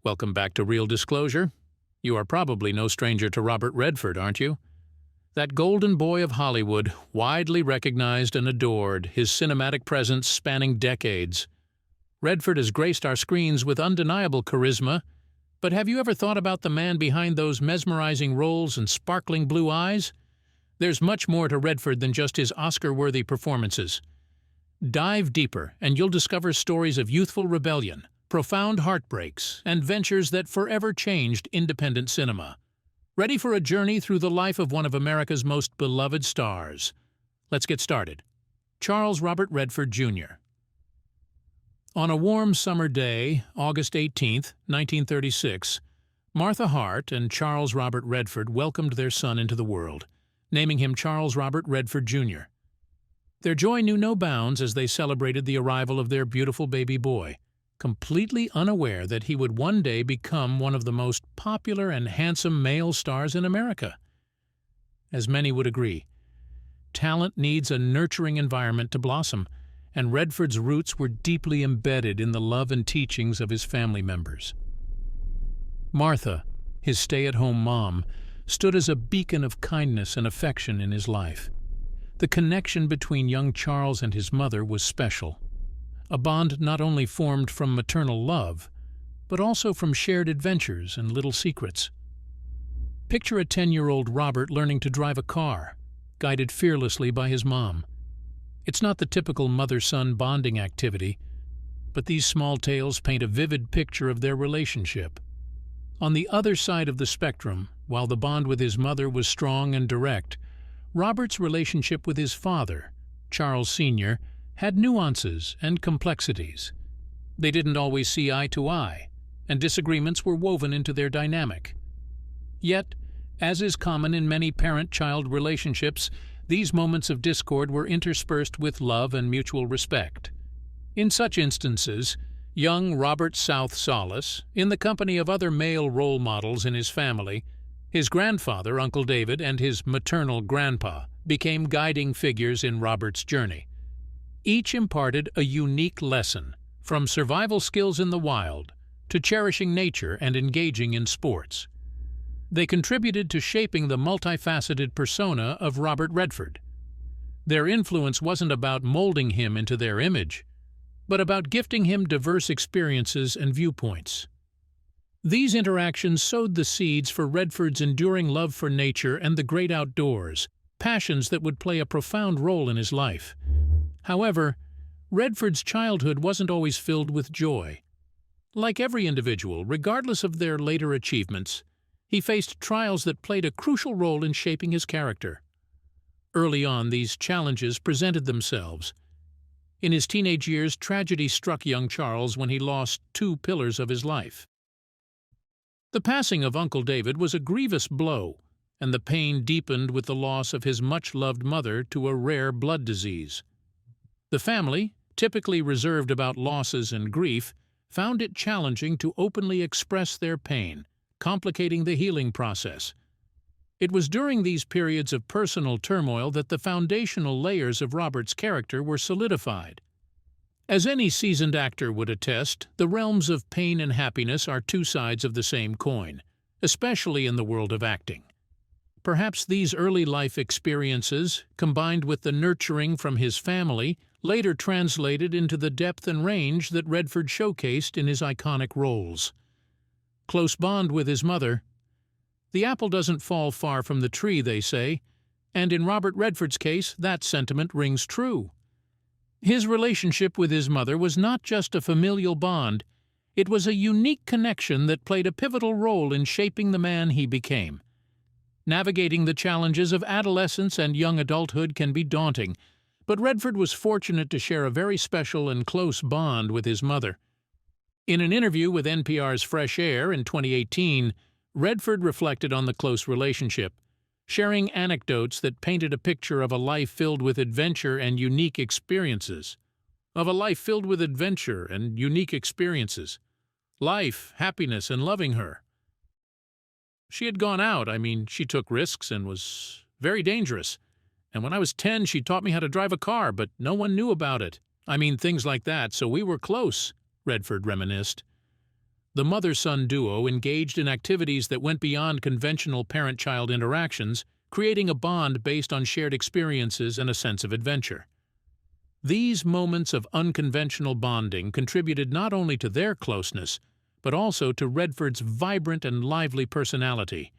Welcome back to Real Disclosure. You are probably no stranger to Robert Redford, aren't you? That golden boy of Hollywood, widely recognized and adored, his cinematic presence spanning decades. Redford has graced our screens with undeniable charisma, but have you ever thought about the man behind those mesmerizing roles and sparkling blue eyes? There's much more to Redford than just his Oscar-worthy performances. Dive deeper, and you'll discover stories of youthful rebellion, profound heartbreaks, and ventures that forever changed independent cinema. Ready for a journey through the life of one of America's most beloved stars? Let's get started. Charles Robert Redford, Jr. On a warm summer day, August 18, 1936, Martha Hart and Charles Robert Redford welcomed their son into the world, naming him Charles Robert Redford, Jr. Their joy knew no bounds as they celebrated the arrival of their beautiful baby boy, completely unaware that he would one day become one of the most popular and handsome male stars in America. As many would agree, talent needs a nurturing environment to blossom, and Redford's roots were deeply embedded in the love and teachings of his family members. Martha, his stay-at-home mom, stood as a beacon of kindness and affection in his life. The connection between young Charles and his mother was special, a bond not only formed from maternal love, but also from shared adventures and little secrets. Picture a 10-year-old Robert learning to drive a car, guided fearlessly by his mom. It's not the typical mother-son bonding activity, but these small tales paint a vivid picture of their relationship. On the other side of the spectrum, while the bond with his mother was strong and direct, Robert's relationship with his father, Charles Sr., had nuances and complexities. They didn't always see eye to eye, and disagreements were woven into their dynamic. Yet, as is common in many parent-child relationships, these moments of discord were interspersed with love and mutual respect. In such instances, young Robert South Solace, in the company of other male role models in his family, his grandfather, Uncle David, and his maternal grandpa, became guiding figures in Robert's journey. Each imparted a unique lesson, from survival skills in the wild to cherishing nature and engaging in sports. They contributed to shaping the multifaceted persona of Robert Redford. Their influence wasn't about molding him into their image, but about gifting him diverse experiences and viewpoints. These interactions sowed the seeds for Redford's enduring love for nature and the great outdoors, passions that would play a profound role in his life. However, Redford's childhood wasn't always filled with joy. Like every individual, regardless of their later achievements, he faced trials that played a crucial role in shaping his character. Early on, these challenges presented themselves. In his teenage years, tragedy struck young Charles when he lost two pillars of his life. The passing of Uncle David was a grievous blow, and the pain deepened with the loss of his much-loved mother to a rare blood disease. The family, typically reserved about losses and grief, found it challenging to openly express their pain, complicating the healing process. It was during these periods of personal turmoil that the foundational layers of Robert's character were solidified. As any seasoned actor would attest, the realms of pain and happiness are two sides of the same coin, especially in the world of acting. Perhaps these early life experiences, combined with the nurturing from his family, later translated into the depth and range that Redford showcased in his iconic roles. Close bond with his mother. The apple doesn't fall far from the tree, they say, and in Robert Redford's case, that sentiment rings true. His relationship with his mother was not just a familial bond, it was a unique connection that played a pivotal role in shaping the man he became. Navigating the challenges of adolescence and young adulthood can be daunting, but Redford was fortunate to share a very special and close bond with his mother. In an interview with NPR's Fresh Air in 2018, Redford reflected on the close relationship, sharing anecdotes that painted a picture of a life filled with adventure and unique experiences. Life, happiness, and loving her. She had gone out. She took risks and was very dangerous. And when I was 10, she taught me how to drive a car, but no one knew about it. Things like that, so we were close, Redford reminisced. the mother-son duo engaged in activities that went beyond conventional parent-child interactions, creating a bond based on shared experiences and a sense of adventure. These moments of unconventional bonding contributed not only to their closeness, but also to Redford's vibrant and lively personality.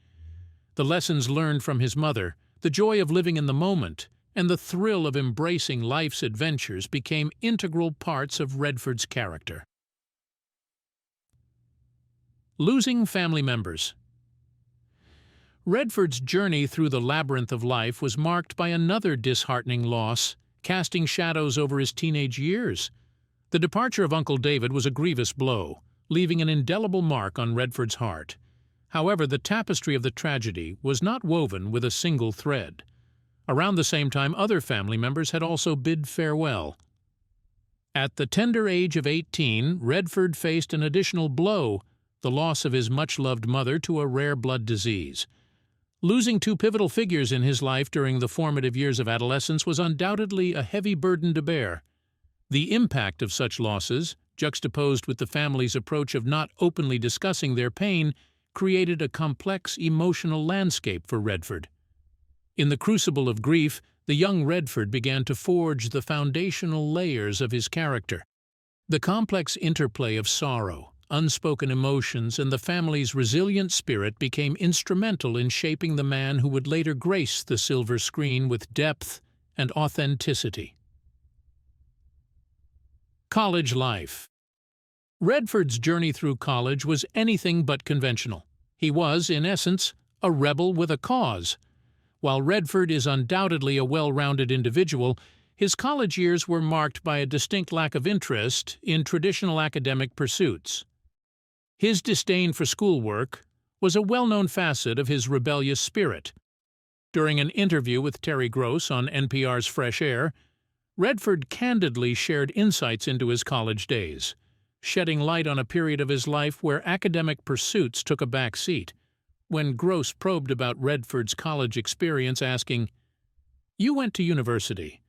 The lessons learned from his mother, the joy of living in the moment, and the thrill of embracing life's adventures became integral parts of Redford's character. Losing family members. Redford's journey through the labyrinth of life was marked by another disheartening loss, casting shadows over his teenage years. The departure of Uncle David was a grievous blow, leaving an indelible mark on Redford's heart. However, the tapestry of the tragedy was not woven with a single thread. Around the same time, other family members had also bid farewell. At the tender age of 18, Redford faced an additional blow, the loss of his much-loved mother to a rare blood disease. Losing two pivotal figures in his life during the formative years of adolescence was undoubtedly a heavy burden to bear. The impact of such losses, juxtaposed with the family's approach of not openly discussing their pain, created a complex emotional landscape for Redford. In the crucible of grief, the young Redford began to forge the foundational layers of his character. The complex interplay of sorrow, unspoken emotions, and the family's resilient spirit became instrumental in shaping the man who would later grace the silver screen with depth and authenticity. College life. Redford's journey through college was anything but conventional. He was, in essence, a rebel with a cause. While Redford is undoubtedly a well-rounded individual, his college years were marked by a distinct lack of interest in traditional academic pursuits. His disdain for schoolwork was a well-known facet of his rebellious spirit. During an interview with Terry Gross on NPR's Fresh Air, Redford candidly shared insights into his college days, shedding light on a period of his life where academic pursuits took a back seat. When Gross probed about Redford's college experience, asking, "You went to university.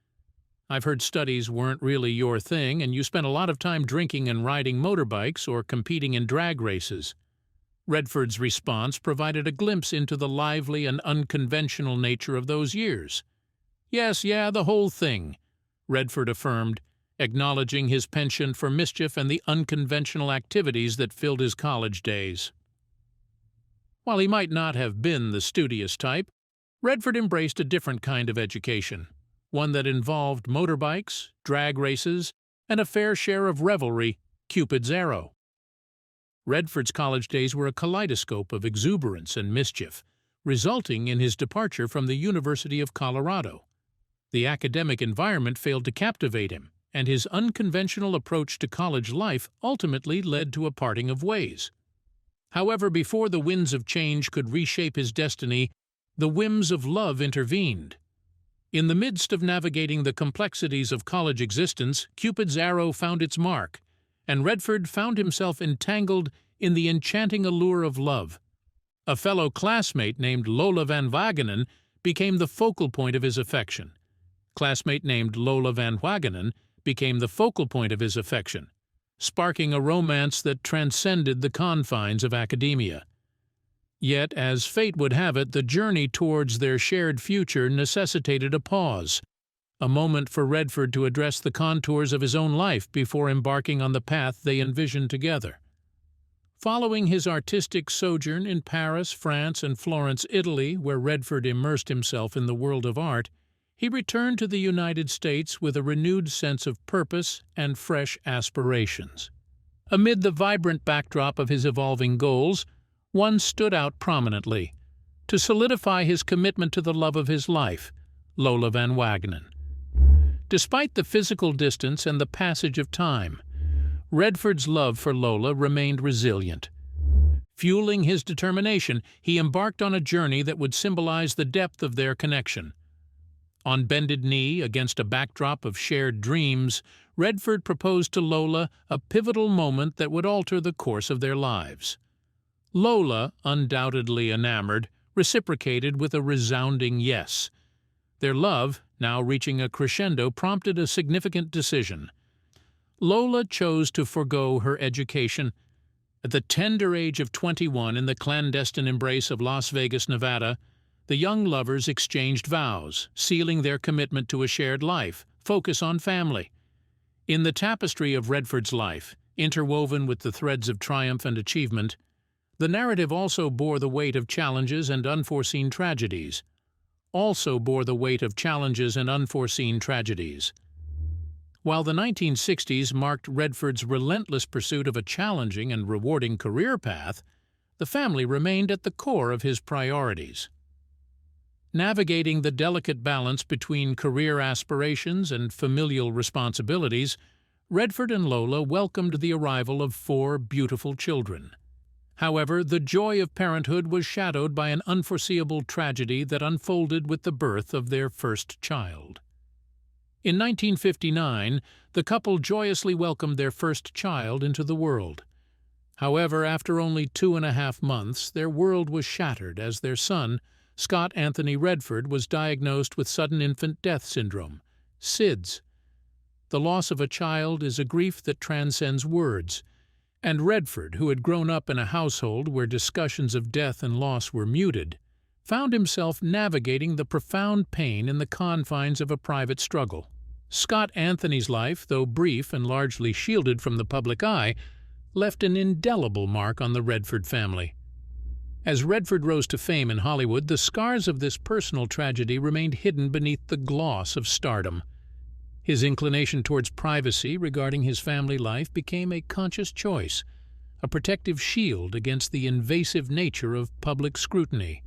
I've heard studies weren't really your thing, and you spent a lot of time drinking and riding motorbikes or competing in drag races." Redford's response provided a glimpse into the lively and unconventional nature of those years. "Yes, yeah, the whole thing," Redford affirmed, acknowledging his penchant for mischief and the unconventional activities that filled his college days. While he might not have been the studious type, Redford embraced a different kind of education, one that involved motorbikes, drag races, and a fair share of revelry, Cupid's arrow. Redford's college days were a kaleidoscope of exuberance and mischief, resulting in his departure from the University of Colorado. The academic environment failed to captivate him, and his unconventional approach to college life ultimately led to a parting of ways. However, before the winds of change could reshape his destiny, the whims of love intervened. In the midst of navigating the complexities of college existence, Cupid's arrow found its mark, and Redford found himself entangled in the enchanting allure of love. A fellow classmate named Lola Van Wagenen became the focal point of his affection. Sparking a romance that transcended the confines of academia. Yet, as fate would have it, the journey towards their shared future necessitated a pause, a moment for Redford to address the contours of his own life before embarking on the path they envisioned together. Following his artistic sojourn in Paris, France, and Florence, Italy, where Redford immersed himself in the world of art, he returned to the United States with a renewed sense of purpose and fresh aspirations. Amid the vibrant backdrop of his evolving goals, one stood out prominently. To solidify his commitment to the love of his life, Lola Van Wagenen. Despite the physical distance and the passage of time, Redford's love for Lola remained resilient. Fueling his determination, he embarked on a journey that would symbolize the depth of their connection. On bended knee, against a backdrop of shared dreams, Redford proposed to Lola a pivotal moment that would alter the course of their lives. Lola, undoubtedly enamored, reciprocated with a resounding yes. Their love, now reaching a crescendo, prompted a significant decision. Lola chose to forego her education At the tender age of 21, in the clandestine embrace of Las Vegas, Nevada, the young lovers exchanged vows, sealing their commitment to a shared life, focus on family. In the tapestry of Redford's life, interwoven with the threads of triumph and achievement, the narrative also bore the weight of challenges and unforeseen tragedies. While the 1960s marked Redford's relentless pursuit of a challenging and rewarding career path, the family remained at the core of his priorities. Navigating the delicate balance between career aspirations and familial responsibilities, Redford and Lola welcomed the arrival of 4 beautiful children. However, the joy of parenthood was shadowed by an unforeseeable tragedy that unfolded with the birth of their first child. In 1959, the couple joyously welcomed their first child into the world. However, after only 2.5 months, their world was shattered as their son, Scott Anthony Redford, was diagnosed with sudden infant death syndrome, SIDS. The loss of a child is a grief that transcends words, and Redford, who had grown up in a household where discussions of death and loss were muted, found himself navigating the profound pain in the confines of a private struggle. Scott Anthony's life, though brief and largely shielded from the public eye, left an indelible mark on the Redford family. As Redford rose to fame in Hollywood, the scars of this personal tragedy remained hidden beneath the gloss of stardom. His inclination towards privacy regarding his family life became a conscious choice, a protective shield against the invasive nature of public scrutiny.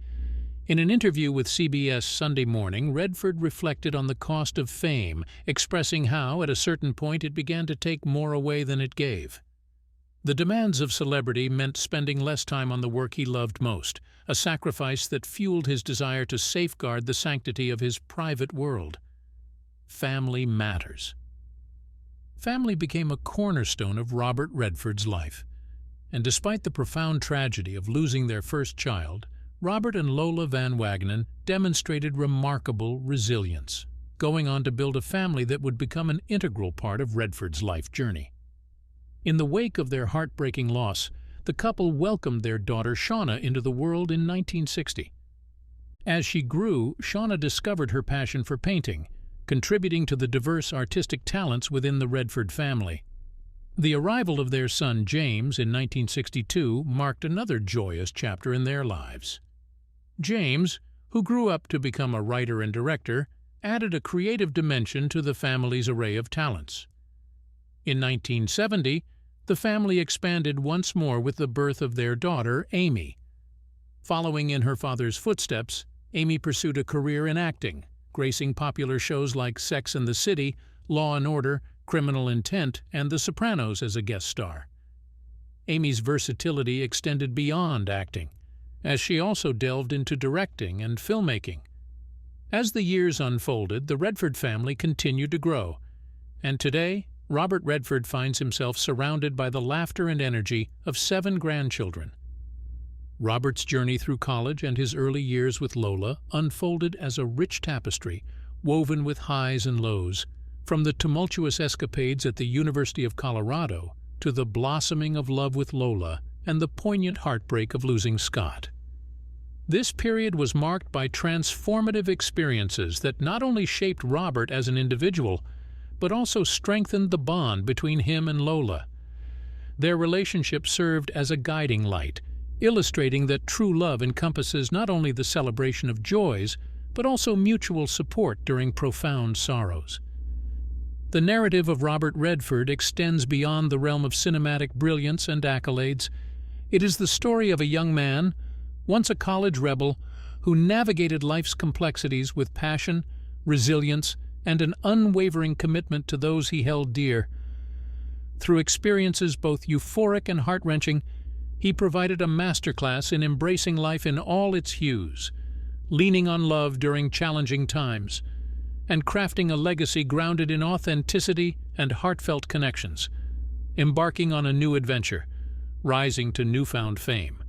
In an interview with CBS Sunday Morning, Redford reflected on the cost of fame, expressing how, at a certain point, it began to take more away than it gave. The demands of celebrity meant spending less time on the work he loved most, a sacrifice that fueled his desire to safeguard the sanctity of his private world. Family matters. Family became a cornerstone of Robert Redford's life. And despite the profound tragedy of losing their first child, Robert and Lola Van Wagenen demonstrated remarkable resilience, going on to build a family that would become an integral part of Redford's life journey. In the wake of their heartbreaking loss, the couple welcomed their daughter Shauna into the world in 1960. As she grew, Shauna discovered her passion for painting, contributing to the diverse artistic talents within the Redford family. The arrival of their son James in 1962 marked another joyous chapter in their lives. James, who grew up to become a writer and director, added a creative dimension to the family's array of talents. In 1970, the family expanded once more with the birth of their daughter, Amy. Following in her father's footsteps, Amy pursued a career in acting, gracing popular shows like Sex and the City, Law and Order, Criminal Intent, and The Sopranos as a guest star. Amy's versatility extended beyond acting, as she also delved into directing and filmmaking. As the years unfolded, the Redford family continued to grow, and today, Robert Redford finds himself surrounded by the laughter and energy of 7 grandchildren. Robert's journey through college and his early years with Lola unfolded as a rich tapestry, woven with highs and lows, from the tumultuous escapades at the University of Colorado to the blossoming of love with Lola and the poignant heartbreak of losing Scott. This period was marked by transformative experiences that not only shaped Robert as an individual, but also strengthened the bond between him and Lola. Their relationship served as a guiding light, illustrating that true love encompasses not only the celebration of joys, but also mutual support during profound sorrows. The narrative of Robert Redford extends beyond the realm of cinematic brilliance and accolades. It is the story of a young man, once a college rebel, who navigated life's complexities with passion, resilience, and an unwavering commitment to those he held dear. Through experiences both euphoric and heart-wrenching, he provided a masterclass in embracing life in all its hues, leaning on love during challenging times, and crafting a legacy grounded in authenticity and heartfelt connections, embarking on a new adventure, rising to newfound fame.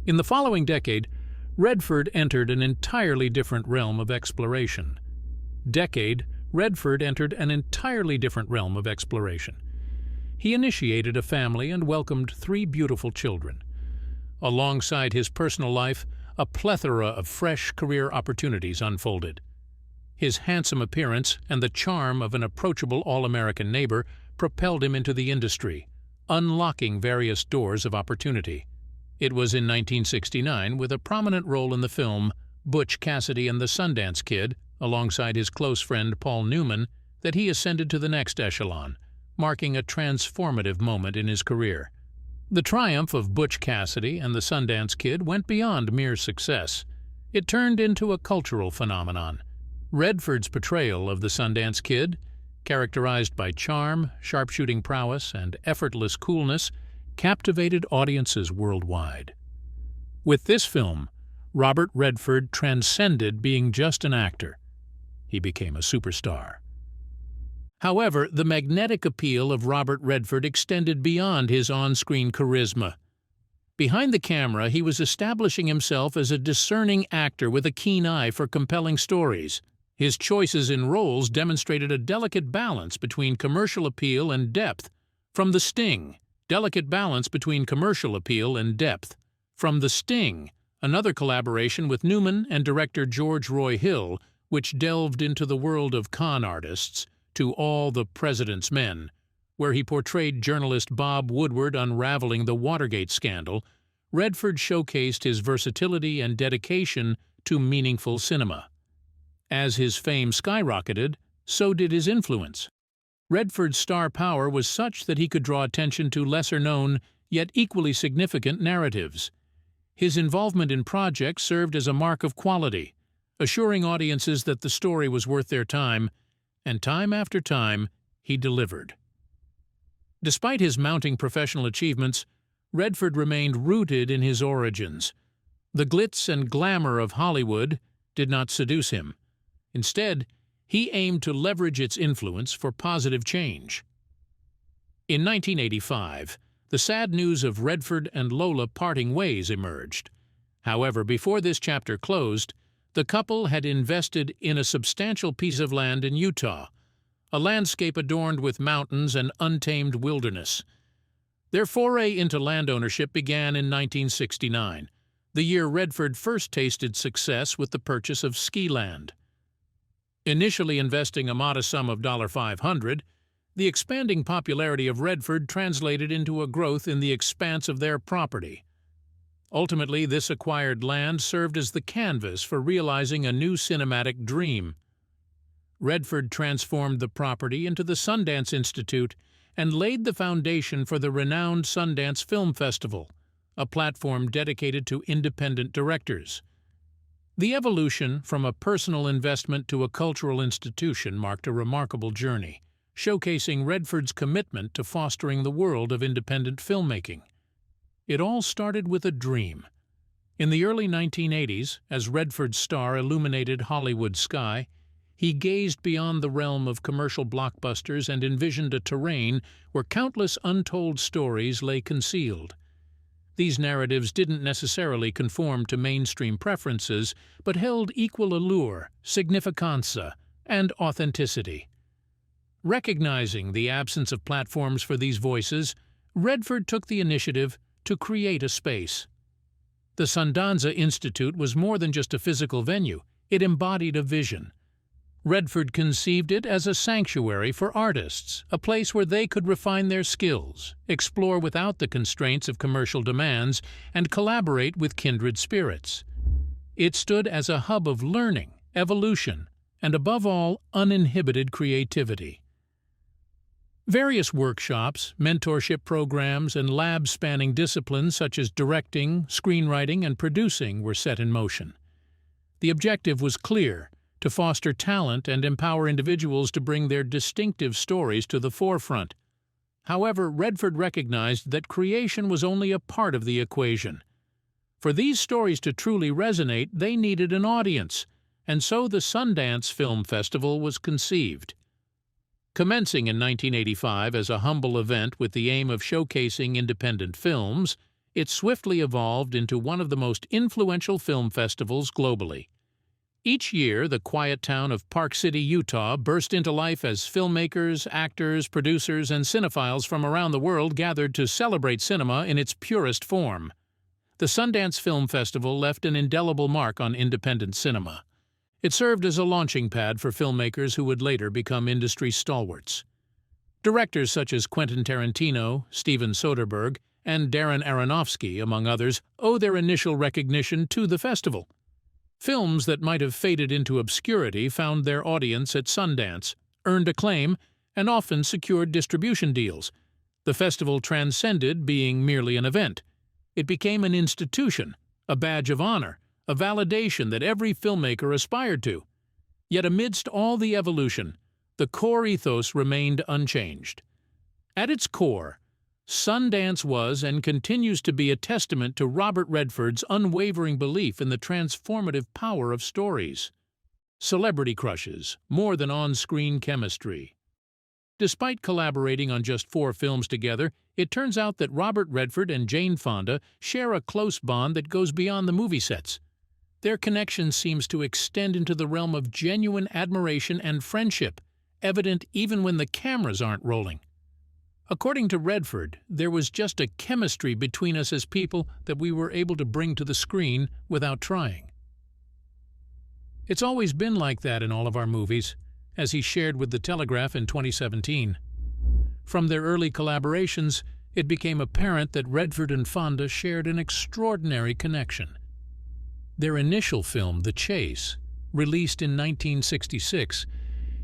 In the following decade, Redford entered an entirely different realm of exploration. he initiated a family and welcomed 3 beautiful children. Alongside his personal life, a plethora of fresh career opportunities unfolded. His handsome appearance and the charm of an approachable all-American neighbor propelled him into the industry, unlocking various doors of opportunity. It was in 1969, with a prominent role in the film Butch Cassidy and the Sundance Kid, alongside his close friend Paul Newman, that he ascended to the next echelon, marking a transformative moment in his career. The triumph of Butch Cassidy and the Sundance Kid went beyond mere success. It turned into a cultural phenomenon. Redford's portrayal of the Sundance Kid, characterized by charm, sharpshooting prowess, and effortless coolness, captivated audiences worldwide. With this film, Robert Redford transcended being just an actor. He became a superstar. However, the magnetic appeal of Robert Redford extended beyond his on-screen charisma. Behind the camera, he was establishing himself as a discerning actor with a keen eye for compelling stories. His choices in roles demonstrated a delicate balance between commercial appeal and depth. From The Sting, delicate balance between commercial appeal and depth. From The Sting, another collaboration with Newman and director George Roy Hill, which delved into the world of con artists, to All the President's Men, where he portrayed journalist Bob Woodward unraveling the Watergate scandal, Redford showcased his versatility and dedication to meaningful cinema. As his fame skyrocketed, so did his influence. Redford's star power was such that he could draw attention to lesser-known, yet equally significant narratives. His involvement in projects served as a mark of quality, assuring audiences that the story was worth their time, and time after time, he delivered. Despite his mounting professional achievements, Redford remained rooted in his origins. The glitz and glamour of Hollywood did not seduce him. Instead, he aimed to leverage its influence for positive change. In 1985, the sad news of Redford and Lola parting ways emerged. However, before this chapter closed, the couple had invested in a substantial piece of land in Utah, a landscape adorned with mountains and untamed wilderness. Their foray into land ownership began in 1969, the year Redford first tasted success with the purchase of ski land. Initially investing a modest sum of $500, the expanding popularity of Redford translated into a growth in the expanse of their property. Ultimately, this acquired land served as the canvas for realizing a new cinematic dream. Redford transformed the property into the Sundance Institute and laid the foundation for the renowned Sundance Film Festival, a platform dedicated to independent directors. The evolution from a personal investment to a cultural institution marked a remarkable journey, showcasing Redford's commitment to fostering the world of independent filmmaking. It all started with a dream. In the early 1980s, as Redford's star illuminated Hollywood's sky, he gazed beyond the realm of commercial blockbusters and envisioned a terrain where countless untold stories lay concealed. These narratives didn't necessarily conform to mainstream preferences, but held equal allure, significanza, and authenticity. Recognizing the absence of platforms for these voices, Redford took the initiative to create a space. The Sundance Institute was more than just a physical venue, it embodied a vision. Redford conceived it as a sanctuary for artists, a place where they could refine their skills, explore without the constraints of commercial demands, and collaborate with kindred spirits. It stood as a hub of learning, evolution, and above all, uninhibited creativity. Various workshops, mentorship programs, and labs spanning disciplines such as directing, screenwriting, and producing were set in motion. The objective was clear: to foster talent and empower individuals to bring their distinctive stories to the forefront. However, Redford recognized that creation was only a part of the equation. For these stories to truly resonate, they needed an audience, and so the Sundance Film Festival was conceived. Commencing in 1985 as a humble event with the aim of showcasing independent films, it swiftly evolved into one of the most influential film festivals globally. Each year, the quiet town of Park City, Utah, burst into life as filmmakers, actors, producers, and cinephiles from around the world gathered to celebrate cinema in its purest form. The Sundance Film Festival left an indelible mark on independent cinema. It served as a launching pad for filmmakers who would later become industry stalwarts. Directors such as Quentin Tarantino, Steven Soderbergh, and Darren Aronofsky, among others, owe their initial recognition to the festival. Films that might have faded into obscurity found their audience at Sundance, earned acclaim, and often secured distribution deals. The festival transcended being merely an event. It became an institution, a badge of honor, a validation that every filmmaker aspired to. Yet amidst all the evolution, the core ethos remained unchanged. At its core, Sundance was and continues to be a testament to Robert Redford's unwavering belief in the transformative power of stories. Celebrity crushes, more than on-screen chemistry. Despite collaborating on just 4 films together, it turns out that Robert Redford and Jane Fonda share a close bond that goes beyond the movie sets. Their connection seems to extend into the realm of genuine admiration and friendship, evident even when the cameras aren't rolling. According to Redford, there was just a chemistry between us as people that we were able to bring to the screen without trying. It's always been like that in all of our movies, as he shared with The Telegraph in 2017. From their early collaborations, it became apparent that Redford and Fonda shared an extraordinary connection. Their initial film, The Chase, released in 1966,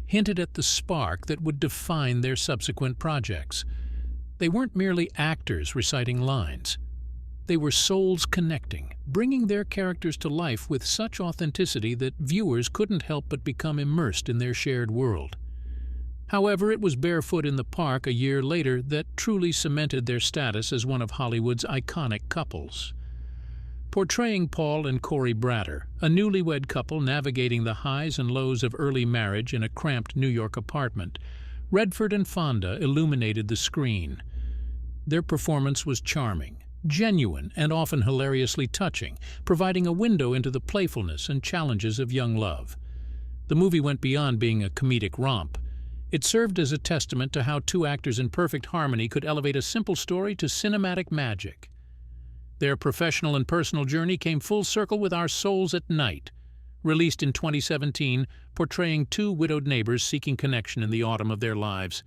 hinted at the spark that would define their subsequent projects. They weren't merely actors reciting lines. They were souls connecting, bringing their characters to life with such authenticity that viewers couldn't help but become immersed in their shared world. However, it was Barefoot in the Park a year later that truly cemented their status as one of Hollywood's iconic couples. Portraying Paul and Corey Bratter, a newlywed couple navigating the highs and lows of early marriage in a cramped New York apartment, Redford and Fonda illuminated the screen. Their performance was charming, genuine, and often hilariously touching, providing a window into the playfulness and challenges of young love. The movie went beyond being a comedic romp. It served as a testament to how 2 actors in perfect harmony could elevate a simple story to cinematic magic. Their professional and personal journey came full circle with Our Souls at Night, released in 2017, portraying 2 widowed neighbors seeking connection in the autumn of their lives.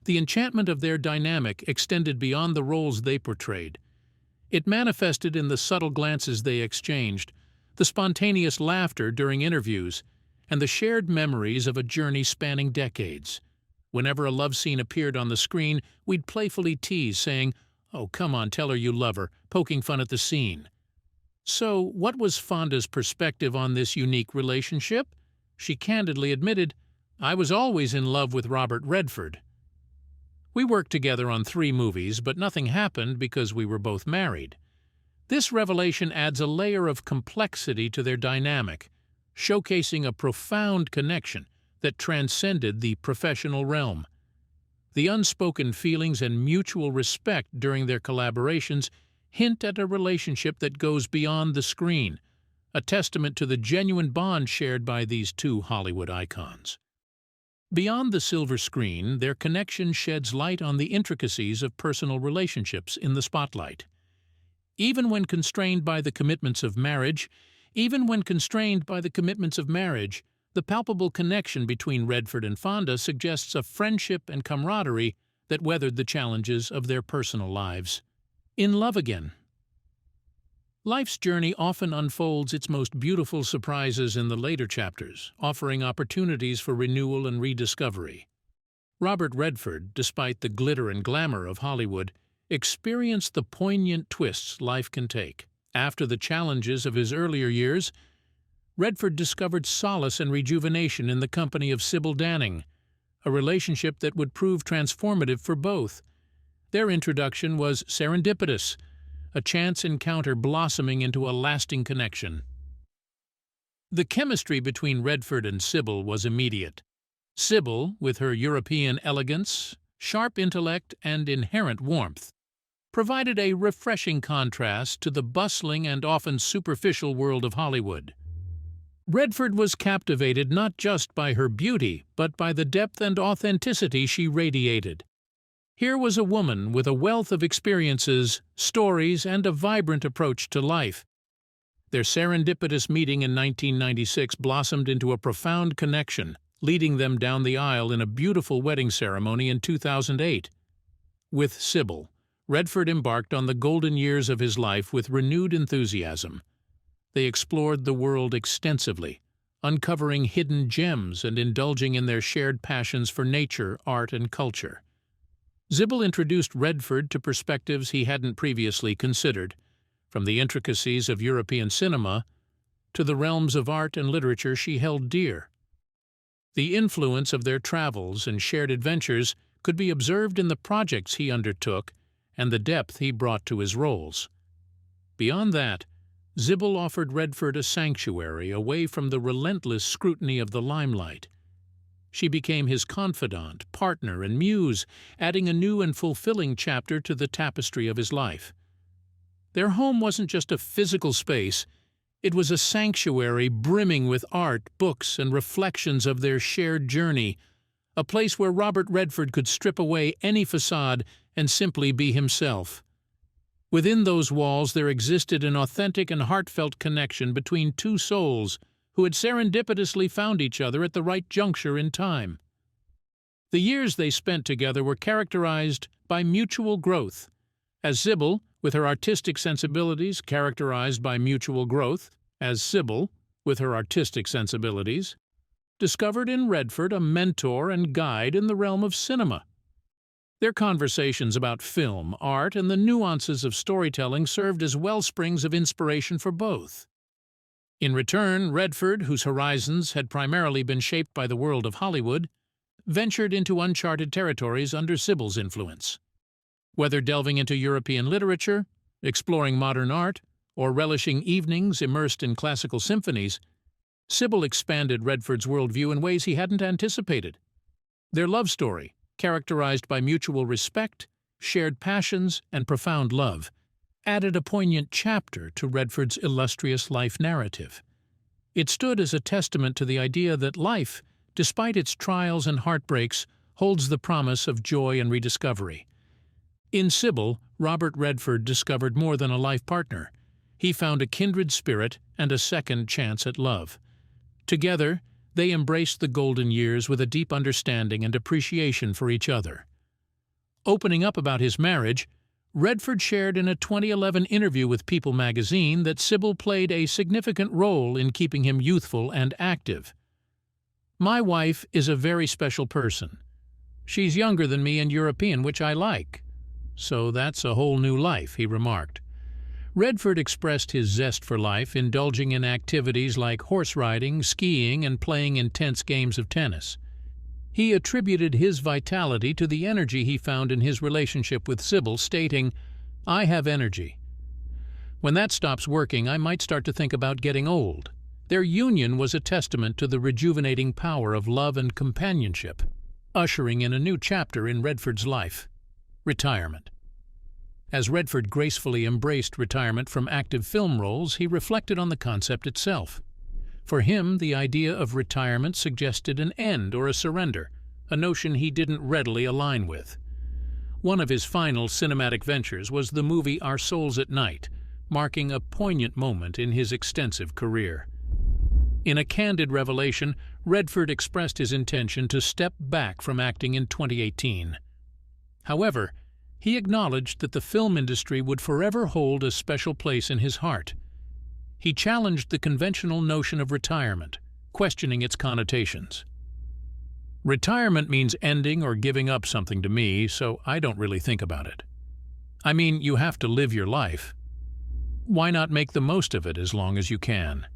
The enchantment of their dynamic extended beyond the roles they portrayed. It manifested in the subtle glances they exchanged, the spontaneous laughter during interviews, and the shared memories of a journey spanning decades. Whenever a love scene appeared on the screen, we'd playfully tease, saying, "Oh, come on, tell her you love her," poking fun at the scene. So, what was Fonda's perspective on this unique relationship? She candidly admitted, "I was always in love with Robert Redford. We worked together on 3 movies, but nothing happened because we were both married." This revelation adds a layer of complexity to their dynamic, showcasing a profound connection that transcended the professional realm. The unspoken feelings and mutual respect during their collaborations hint at a relationship that goes beyond the screen, a testament to the genuine bond shared by these 2 Hollywood icons. Beyond the silver screen, their connection sheds light on the intricacies of personal relationships in the spotlight. Even when constrained by the commitments of marriage, the palpable connection between Redford and Fonda suggests a friendship and camaraderie that weathered the challenges of their personal lives. In love again. Life's journey often unfolds its most beautiful surprises in the later chapters, offering opportunities for renewal and rediscovery. Robert Redford, despite the glitter and glamour of Hollywood, experienced the poignant twists life can take. After the challenges of his earlier years, Redford discovered solace and rejuvenation in the company of Sibylle, a relationship that would prove transformative for both. Their introduction was serendipitous, a chance encounter blossoming into a lasting connection. The chemistry between Redford and Sibylle was immediate. Sibylle, with her European elegance, sharp intellect, and inherent warmth, provided a refreshing contrast to the bustling and often superficial world of Hollywood. Redford was captivated not just by her beauty, but by the depth and authenticity she radiated. Here was a woman with a wealth of experiences, stories, and a vibrant approach to life. Their serendipitous meeting in 1996 blossomed into a profound connection, leading them down the aisle in a beautiful wedding ceremony in 2008. With Sibylle, Redford embarked on the golden years of his life with renewed enthusiasm. They explored the world extensively, uncovering hidden gems and indulging in their shared passions for nature, art, and culture. Sibylle introduced Redford to perspectives he hadn't previously considered, from the intricacies of European cinema to the realms of art and literature she held dear. The influence of their travels and shared adventures could be observed in the projects he undertook and the depth he brought to his roles. Beyond that, Sibylle offered Redford a sanctuary away from the relentless scrutiny of the limelight. She became his confidant, partner, and muse, adding a new and fulfilling chapter to the tapestry of his life. Their home wasn't just a physical space, it was a sanctuary brimming with art, books, and reflections of their shared journey, a place where Robert Redford could strip away any facade and simply be himself. Within those walls there existed an authentic and heartfelt connection between two souls who had serendipitously found each other at the right juncture in time. The years they spent together were characterized by mutual growth, as Sibylle, with her artistic sensibilities, characterized by mutual growth, as Sibylle, with her artistic sensibilities, discovered in Redford a mentor and guide in the realm of cinema. Their conversations about film, art, and the nuances of storytelling served as wellsprings of inspiration for both. In return, Redford, whose horizons had primarily been shaped by the world of Hollywood, ventured into uncharted territories under Sibylle's influence. Whether delving into European literature, exploring modern art, or relishing evenings immersed in classical symphonies, Sibylle expanded Redford's worldview in ways he hadn't anticipated. Their love story, characterized by mutual respect, shared passions, and profound love, added a poignant chapter to Redford's illustrious life narrative. It stood as a testament to the idea that life, despite its trials and heartbreaks, holds the promise of joy and rediscovery. In Sibylle, Robert Redford discovered more than a life partner. He found a kindred spirit and a second chance at love. Together, they embraced the golden years with a deep understanding and appreciation for each other. Opening up about his marriage, Redford shared in a 2011 interview with People magazine that Sibylle played a significant role in keeping him youthful and active. "My wife is a very special person. She's younger than me and European, which I like. So that's a whole new life," he remarked. Redford expressed his zest for life, indulging in activities like horse riding, skiing, and playing intense games of tennis. He attributed his vitality to the energy he found in his relationship with Sibylle, stating, "I have energy. When that stops working, I might start to think about getting old." Their union was a testament to the rejuvenating power of love and companionship, ushering in a new chapter in Redford's life: retirement. As Redford gracefully embraced retirement from active film roles, he reflected on the concept itself. For him, the idea of retirement suggested an end or a surrender, a notion he didn't readily align with. One of his final cinematic ventures was the movie Our Souls at Night, marking a poignant moment in his extensive career. In a candid revelation, Redford expressed his intention to step back from acting in 2018. However, he acknowledged that the film industry would forever hold a special place in his heart. He challenged the conventional notion of retirement, questioning its connotations. "Retirement means ending or giving up something to me, so I don't really think about it. I mean, you have to live your life. Why not make the most of it as long as you can?"